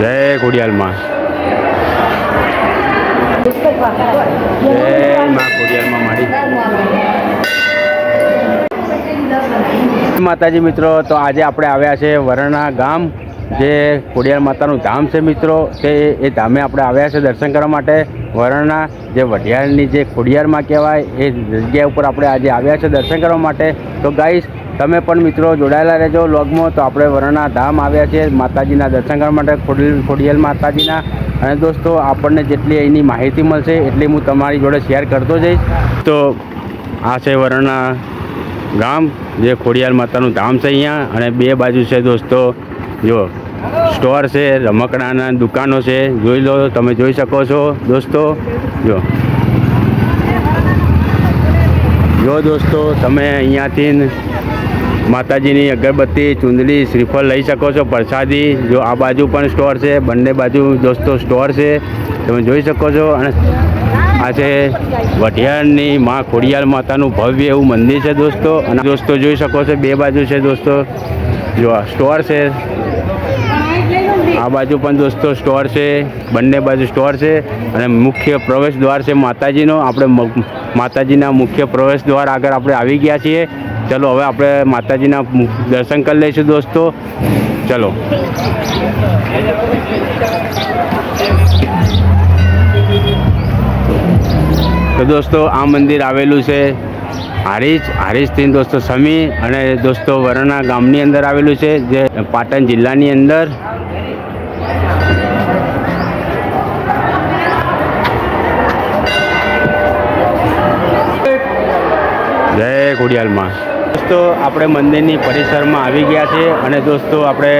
જય ખોડિયાલમાં, જય માં ખોડિયાલમાં મારી માતાજી મિત્રો। તો આજે આપણે આવ્યા છે વરણા ગામ, જે ખોડિયાલ માતાનું ધામ છે મિત્રો। એ ધામે આપણે આવ્યા છે દર્શન કરવા માટે। વરણા જે વઢિયારની જે ખોડિયારમાં કહેવાય એ જગ્યા ઉપર આપણે આજે આવ્યા છે દર્શન કરવા માટે। તો ગાઈસ તમે પણ મિત્રો જોડાયેલા રહેજો વ્લોગમાં। તો આપણે વરણા ધામ આવ્યા છીએ માતાજીના દર્શન કરવા માટે, ખોડિયાલ માતાજીના। અને દોસ્તો આપણને જેટલી અહીંની માહિતી મળશે એટલી હું તમારી જોડે શેર કરતો જઈશ। તો આ છે વરણા ગામ, જે ખોડિયાલ માતાનું ધામ છે અહીંયા। અને બે બાજુ છે દોસ્તો જો સ્ટોર છે, રમકડાના દુકાનો છે, જોઈ લો, તમે જોઈ શકો છો દોસ્તો। જો દોસ્તો તમે અહીંયાથી માતાજીની અગરબત્તી, ચૂંદડી, શ્રીફળ લઈ શકો છો, પ્રસાદી। જો આ બાજુ પણ સ્ટોર છે, બંને બાજુ દોસ્તો સ્ટોર છે, તમે જોઈ શકો છો। અને આ છે વઢિયારની માં ખોડિયાલ માતાનું ભવ્ય એવું મંદિર છે દોસ્તો। અને દોસ્તો જોઈ શકો છો બે બાજુ છે દોસ્તો, જો સ્ટોર છે, આ બાજુ પણ દોસ્તો સ્ટોર છે, બંને બાજુ સ્ટોર છે। અને મુખ્ય પ્રવેશ દ્વાર છે માતાજીનો। આપણે માતાજીના મુખ્ય પ્રવેશ દ્વાર આગળ આપણે આવી ગયા છીએ। ચલો હવે આપણે માતાજીના દર્શન કરી લઈશું દોસ્તો, ચલો। તો દોસ્તો આ મંદિર આવેલું છે હારીજથી દોસ્તો સમી, અને દોસ્તો વરણા ગામની અંદર આવેલું છે, જે પાટણ જિલ્લાની અંદર। જય ખોડિયાલમાં દોસ્તો, આપણે મંદિરની પરિસરમાં આવી ગયા છીએ। અને દોસ્તો આપણે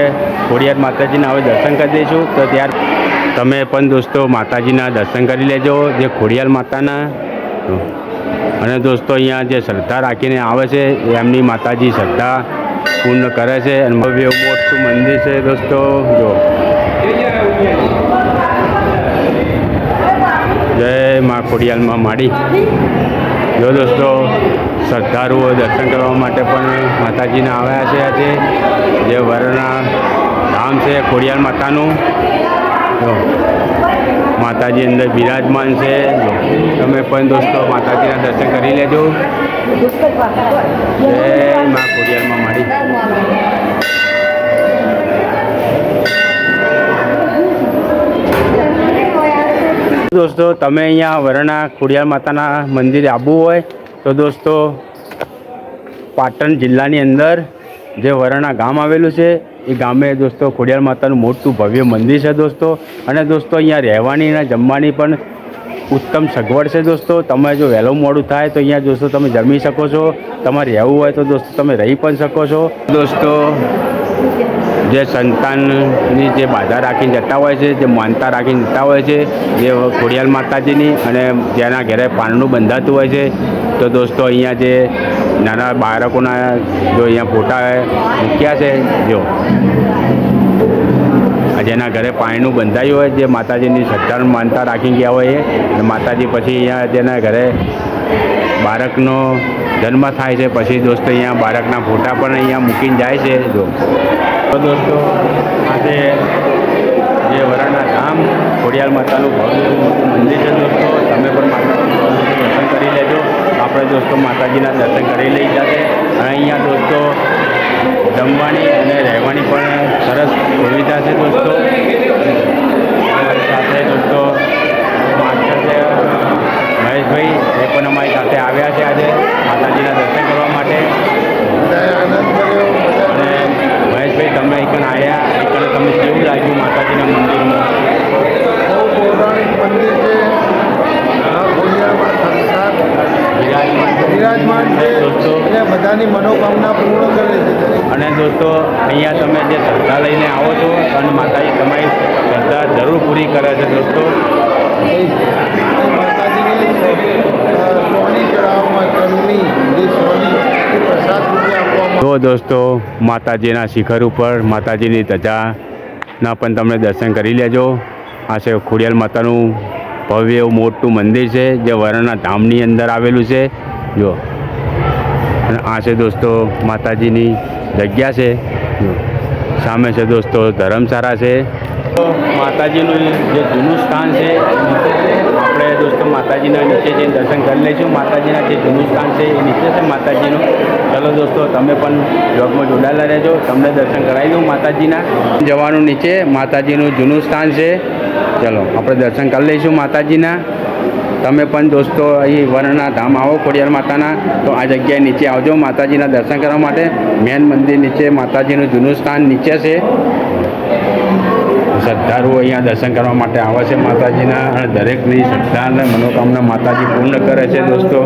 ખોડિયાલ માતાજીના હવે દર્શન કરી દઈશું। તો ત્યાર તમે પણ દોસ્તો માતાજીના દર્શન કરી લેજો, જે ખોડિયાલ માતાના। અને દોસ્તો અહીંયા જે શ્રદ્ધા રાખીને આવે છે એમની માતાજી શ્રદ્ધા પૂર્ણ કરે છે। અને ભવ્ય મોટું મંદિર છે દોસ્તો, જો જય માં ખોડિયાલમાં માડી। જો દોસ્તો શ્રદ્ધાળુઓ દર્શન કરવા માટે પણ માતાજીને આવ્યા છે આજે, જે વરણા ધામ છે ખોડિયાલ માતાનું। જો માતાજી અંદર બિરાજમાન છે, તમે પણ દોસ્તો માતાજીના દર્શન કરી લેજો। જય માં ખોડિયાલમાં માડી। દોસ્તો તમે અહીંયા વરણા ખોડિયાલ માતાના મંદિરે આવવું હોય તો દોસ્તો પાટણ જિલ્લાની અંદર જે વરણા ગામ આવેલું છે એ ગામે દોસ્તો ખોડિયાલ માતાનું મોટું ભવ્ય મંદિર છે દોસ્તો। અને દોસ્તો અહીંયા રહેવાની અને જમવાની પણ ઉત્તમ સગવડ છે દોસ્તો। તમે જો વહેલું મોડું થાય તો અહીંયા દોસ્તો તમે જમી શકો છો, તમારે રહેવું હોય તો દોસ્તો તમે રહી પણ શકો છો દોસ્તો। જે સંતાનની જે બાધા રાખીને જતા હોય છે, જે માનતા રાખીને જતા હોય છે જે ખોડિયાલ માતાજીની, અને જેના ઘરે પારણું બંધાતું હોય છે, તો દોસ્તો અહીંયા જે નાના બાળકોના જો અહીંયા ફોટા મૂક્યા છે, જો જેના ઘરે પાણીનું બંધાયું હોય, જે માતાજીની શ્રદ્ધાનું માનતા રાખી ગયા હોય એ માતાજી પછી અહીંયા જેના ઘરે બાળકનો જન્મ થાય છે પછી દોસ્તો અહીંયા બાળકના ફોટા પણ અહીંયા મૂકીને જાય છે। જો તો દોસ્તો આજે જે વરણા ધામ ખોડિયાલ માતાનું ભવ્ય મોટું મંદિર છે દોસ્તો, તમે પણ માતાજીના દર્શન કરી લેજો। આપણે દોસ્તો માતાજીના દર્શન કરી લઈ જશે। અને અહીંયા દોસ્તો જમવાની અને રહેવાની પણ સરસ સુવિધા છે દોસ્તો। સાથે દોસ્તો માસ્ટર છે મહેશભાઈ, એ પણ અમારી સાથે આવ્યા છે આજે માતાજીના દર્શન કરવા માટે। અને મહેશભાઈ તમે એકણ આવ્યા, એકણ તમને કેવું લાગ્યું માતાજીના મંદિરમાં? બહુ પૌરાણિક મંદિર છે, બિરાજમાન છે દોસ્તો, એટલે બધાની મનોકામના પૂર્ણ કરે છે। અને દોસ્તો અહીંયા તમે જે શ્રદ્ધા લઈને આવો છો અને માતાજી તમારી શ્રદ્ધા જરૂર પૂરી કરે છે દોસ્તો। માતાજીને સોની ચડાવવામાં ચરણી જે સોની એ પ્રસાદ રૂપે આપવામાં। તો દોસ્તો માતાજીના શિખર ઉપર માતાજીની ધજાના પણ તમે દર્શન કરી લેજો। આ છે ખોડિયાલ માતાનું ભવ્ય એવું મોટું મંદિર છે, જે વરણા ધામની અંદર આવેલું છે। જો અને આ છે દોસ્તો માતાજીની જગ્યા છે, જો સામે છે દોસ્તો ધર્મશાળા છે। તો માતાજીનું જે જૂનું સ્થાન છે આપણે દોસ્તો માતાજીના નીચે જઈને દર્શન કરી લઈશું. માતાજીના જે જૂનું સ્થાન છે એ નીચે છે માતાજીનું. ચલો દોસ્તો તમે પણ બ્લોગમાં જોડાયેલા રહેજો, તમને દર્શન કરાવી દઉં માતાજીના. જવાનું નીચે માતાજીનું જૂનું સ્થાન છે. ચલો આપણે દર્શન કરી લઈશું માતાજીના. તમે પણ દોસ્તો અહીં વરણા ધામ આવો ખોડિયાર માતાના તો આ જગ્યાએ નીચે આવજો માતાજીના દર્શન કરવા માટે. મેન મંદિર નીચે માતાજીનું જૂનું સ્થાન નીચે છે. શ્રદ્ધાળુઓ અહીંયા દર્શન કરવા માટે આવે છે માતાજીના અને દરેકની શ્રદ્ધા અને મનોકામના માતાજી પૂર્ણ કરે છે દોસ્તો.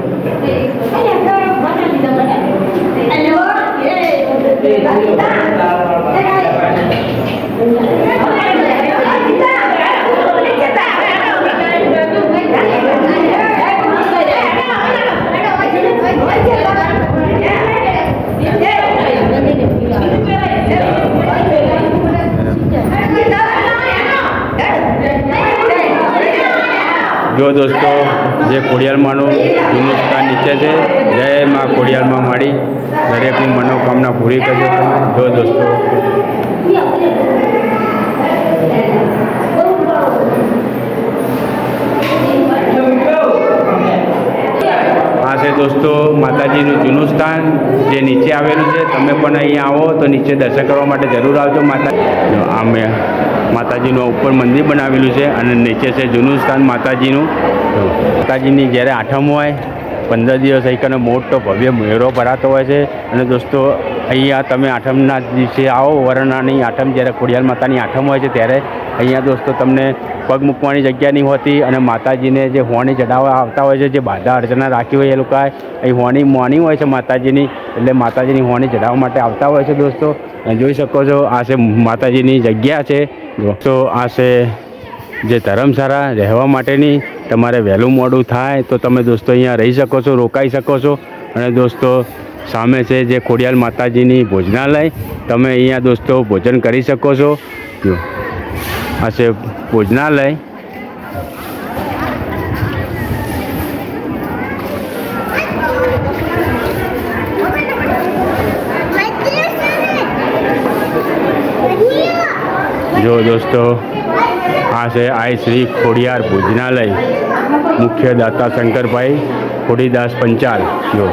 જો દોસ્તો જે ખોડિયારમાંનું જૂનું સ્થાન નીચે છે. જય માં ખોડિયારમાં માડી દરેકની મનોકામના પૂરી કરજો તમે. જો દોસ્તો આ છે દોસ્તો માતાજીનું જૂનું સ્થાન જે નીચે આવેલું છે. તમે પણ અહીંયા આવો તો નીચે દર્શન કરવા માટે જરૂર આવજો. માતાજીનું ઉપર મંદિર બનાવેલું છે અને નીચે છે જૂનું સ્થાન માતાજીનું. માતાજીની જ્યારે આઠમ હોય 15 દિવસ અહીંકાનો મોટો ભવ્ય મેળો ભરાતો હોય છે. અને દોસ્તો અહીંયા તમે આઠમના દિવસે આવો, વરણાની આઠમ જ્યારે ખોડિયાર માતાની આઠમ હોય છે ત્યારે અહીંયા દોસ્તો તમને પગ મૂકવાની જગ્યા નહીં હોતી અને માતાજીને જે હોણી ચડાવવા આવતા હોય છે, જે બાધા અર્ચના રાખી હોય એ લોકો અહીં હોણી મોની હોય છે માતાજીની, એટલે માતાજીની હોણી ચડાવવા માટે આવતા હોય છે દોસ્તો. જોઈ શકો છો આ છે માતાજીની જગ્યા છે દોસ્તો. આ છે જે ધર્મશાળા રહેવા માટેની. તમારે વહેલું મોડું થાય તો તમે દોસ્તો અહીંયા રહી શકો છો, રોકાઈ શકો છો. અને દોસ્તો સામે છે જે ખોડિયાર માતાજીની ભોજનાલય. તમે અહીંયા દોસ્તો ભોજન કરી શકો છો. જો આ છે ભોજનાલય. જો દોસ્તો આ છે આઈ શ્રી ખોડિયાર ભોજનાલય. મુખ્ય દાતા શંકરભાઈ ખોડીદાસ પંચાલ જો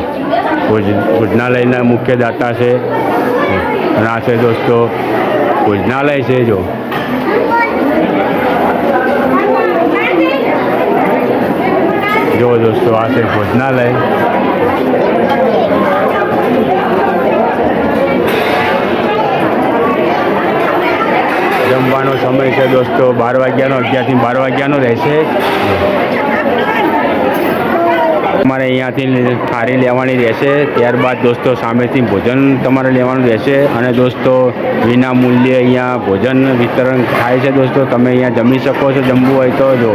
ભોજનાલયના મુખ્ય દાતા છે. અને આ છે દોસ્તો ભોજનાલય છે. જો દોસ્તો આ છે ભોજનાલય. જમવાનો સમય છે દોસ્તો 12 વાગ્યાનો, 11 થી 12 વાગ્યાનો રહેશે. તમારે અહીંયાથી થાળી લેવાની રહેશે. ત્યારબાદ દોસ્તો સામેથી ભોજન તમારે લેવાનું રહેશે. અને દોસ્તો વિના મૂલ્યે અહીંયા ભોજન વિતરણ થાય છે દોસ્તો. તમે અહીંયા જમી શકો છો જમવું હોય તો. જો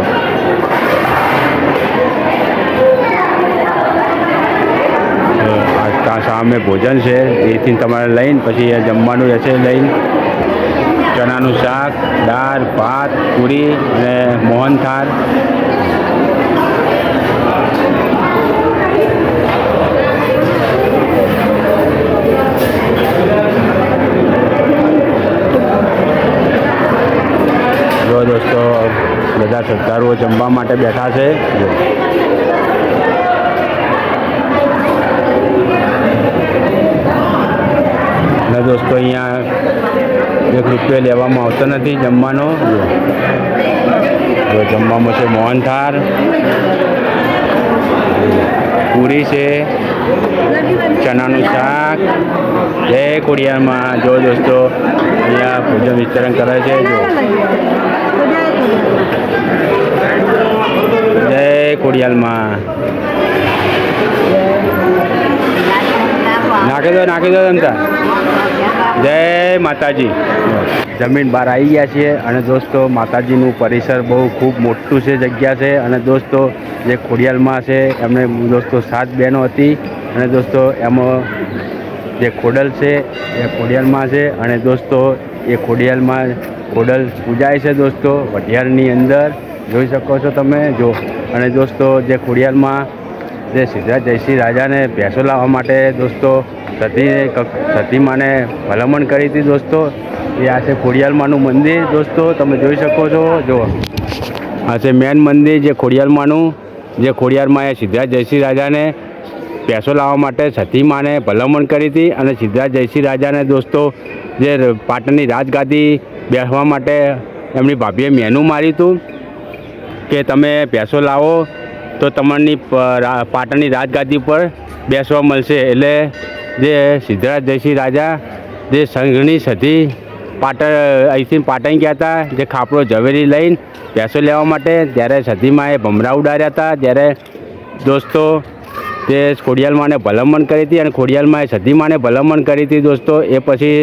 આ સામે ભોજન છે એથી તમારે લઈને પછી જમવાનું રહેશે. લઈને ચણાનું શાક, દાળ, ભાત, પૂરી અને મોહનથાળ. જો દોસ્તો બધા શ્રદ્ધાળુઓ જમવા માટે બેઠા છે. અને દોસ્તો અહીંયા 1 રૂપિયો લેવામાં આવતો નથી જમવાનો. જો જમવામાં છે મોહનથાળ, પૂરી છે, ચણાનું શાક. જય ખોડિયારમાં. જો દોસ્તો અહીંયા ભોજન વિતરણ કરે છે. જો જય ખોડિયારમાં. નાખી દો તમતા. જય માતાજી. જમીન બહાર આવી ગયા છીએ અને દોસ્તો માતાજીનું પરિસર બહુ ખૂબ મોટું છે, જગ્યા છે. અને દોસ્તો જે ખોડિયારમાં છે એમને દોસ્તો 7 બહેનો હતી. અને દોસ્તો એમાં જે ખોડલ છે એ ખોડિયારમાં છે. અને દોસ્તો એ ખોડિયારમાં ખોડલ પૂજાય છે દોસ્તો વઢિયારની અંદર. જોઈ શકો છો તમે. જો અને દોસ્તો જે ખોડિયારમાં જે સિદ્ધરાજ જયસિંહ રાજાને ભેંસો લાવવા માટે દોસ્તો સતી માને ભલામણ કરી હતી દોસ્તો. એ આ છે ખોડિયાલમાંનું મંદિર દોસ્તો, તમે જોઈ શકો છો. જો આ છે મેન મંદિર જે ખોડિયાલમાંનું, જે ખોડિયારમાં સિદ્ધરાજ જયસિંહ રાજાને ભેંસો લાવવા માટે સતી માને ભલામણ કરી હતી. અને સિદ્ધરાજ જયસિંહ રાજાને દોસ્તો જે પાટણની રાજગાદી બેસવા માટે એમની ભાભીએ મેનું માર્યું હતું કે તમે ભેંસો લાવો તો તમને પાટણની રાજગાદી પર બેસવા મળશે. એટલે જે સિદ્ધરાજ જયસિંહ રાજા જે સંઘની સતી અહીંથી પાટણ ગયા હતા જે ખાપરો ઝવેરી લઈને ભેંસો લેવા માટે, ત્યારે સતીમાએ ભમરા ઉડાડ્યા હતા. ત્યારે દોસ્તો તે ખોડિયાલમાંને ભલામણ કરી હતી અને ખોડિયાલમાંએ સતીમાને ભલામણ કરી હતી દોસ્તો. એ પછી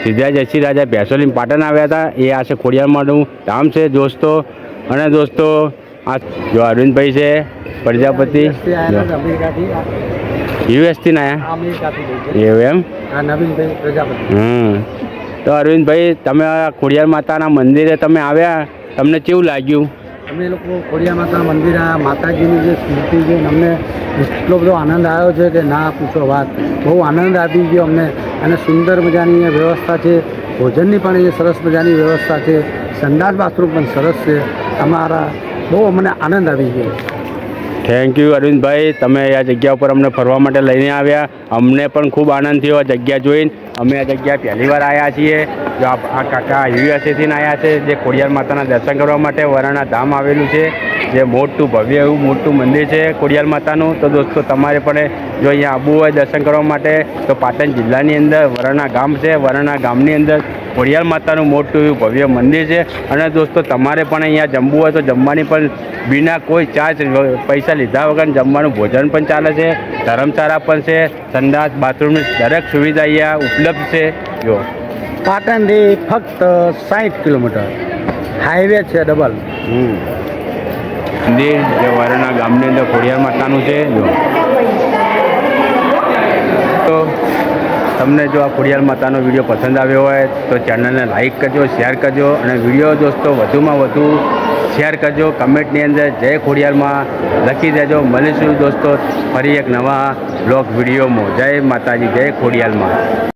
સિદ્ધરાજ જયસિંહ રાજા ભેંસો લઈને પાટણ આવ્યા હતા. એ આ છે ખોડિયાલમાંનું ધામ છે દોસ્તો. અને દોસ્તો આ જો અરવિંદભાઈ છે પ્રજાપતિ, યુએસથી ને એવું એમ. તો અરવિંદભાઈ, તમે ખોડિયાર માતાના મંદિરે તમે આવ્યા, તમને કેવું લાગ્યું? અમે લોકો ખોડિયાર માતાના મંદિર આ માતાજીની જે સ્મૃતિ છે, અમને એટલો બધો આનંદ આવ્યો છે કે ના પૂછો વાત. બહુ આનંદ આપી ગયો અમને. અને સુંદર મજાની અહીંયા વ્યવસ્થા છે, ભોજનની પણ અહીંયા સરસ મજાની વ્યવસ્થા છે, સંડાસ બાથરૂમ પણ સરસ છે. અમારા બહુ અમને આનંદ આવી ગયો. થેન્ક યુ અરવિંદભાઈ, તમે આ જગ્યા ઉપર અમને ફરવા માટે લઈને આવ્યા. અમને પણ ખૂબ આનંદ થયો આ જગ્યા જોઈને. અમે આ જગ્યા પહેલી વાર આવ્યા છીએ. જો આ કાકા યુએસએથી આવ્યા છે જે ખોડિયાર માતાના દર્શન કરવા માટે વરાણા ધામ આવેલું છે, જે મોટું ભવ્ય એવું મોટું મંદિર છે ખોડિયાર માતાનું. તો દોસ્તો તમારે પણ જો અહીંયા આવવું હોય દર્શન કરવા માટે તો પાટણ જિલ્લાની અંદર વરાણા ગામ છે. વરાણા ગામની અંદર ખોડિયાર માતાનું મોટું એવું ભવ્ય મંદિર છે. અને દોસ્તો તમારે પણ અહીંયા જમવું હોય તો જમવાની પણ બિના કોઈ ચાર્જ પૈસા લીધા વગર જમવાનું ભોજન પણ ચાલે છે. ધર્મશાળા પણ છે, સંડાસ બાથરૂમની દરેક સુવિધા અહીંયા ઉપલબ્ધ છે. જો પાટણથી ફક્ત 60 કિલોમીટર હાઈવે છે ડબલ. મંદિર જે વરાણા ગામની અંદર ખોડિયાર માતાનું છે. જો તો તમને જો આ ખોડિયાર માતાનો વિડીયો પસંદ આવ્યો હોય તો ચેનલને લાઈક કરજો, શેર કરજો અને વિડીયો દોસ્તો વધુમાં વધુ શેર કરજો. કમેન્ટની અંદર જય ખોડિયારમાં લખી દેજો. મળીશું દોસ્તો ફરી એક નવા બ્લોગ વિડીયોમાં. જય માતાજી, જય ખોડિયારમાં.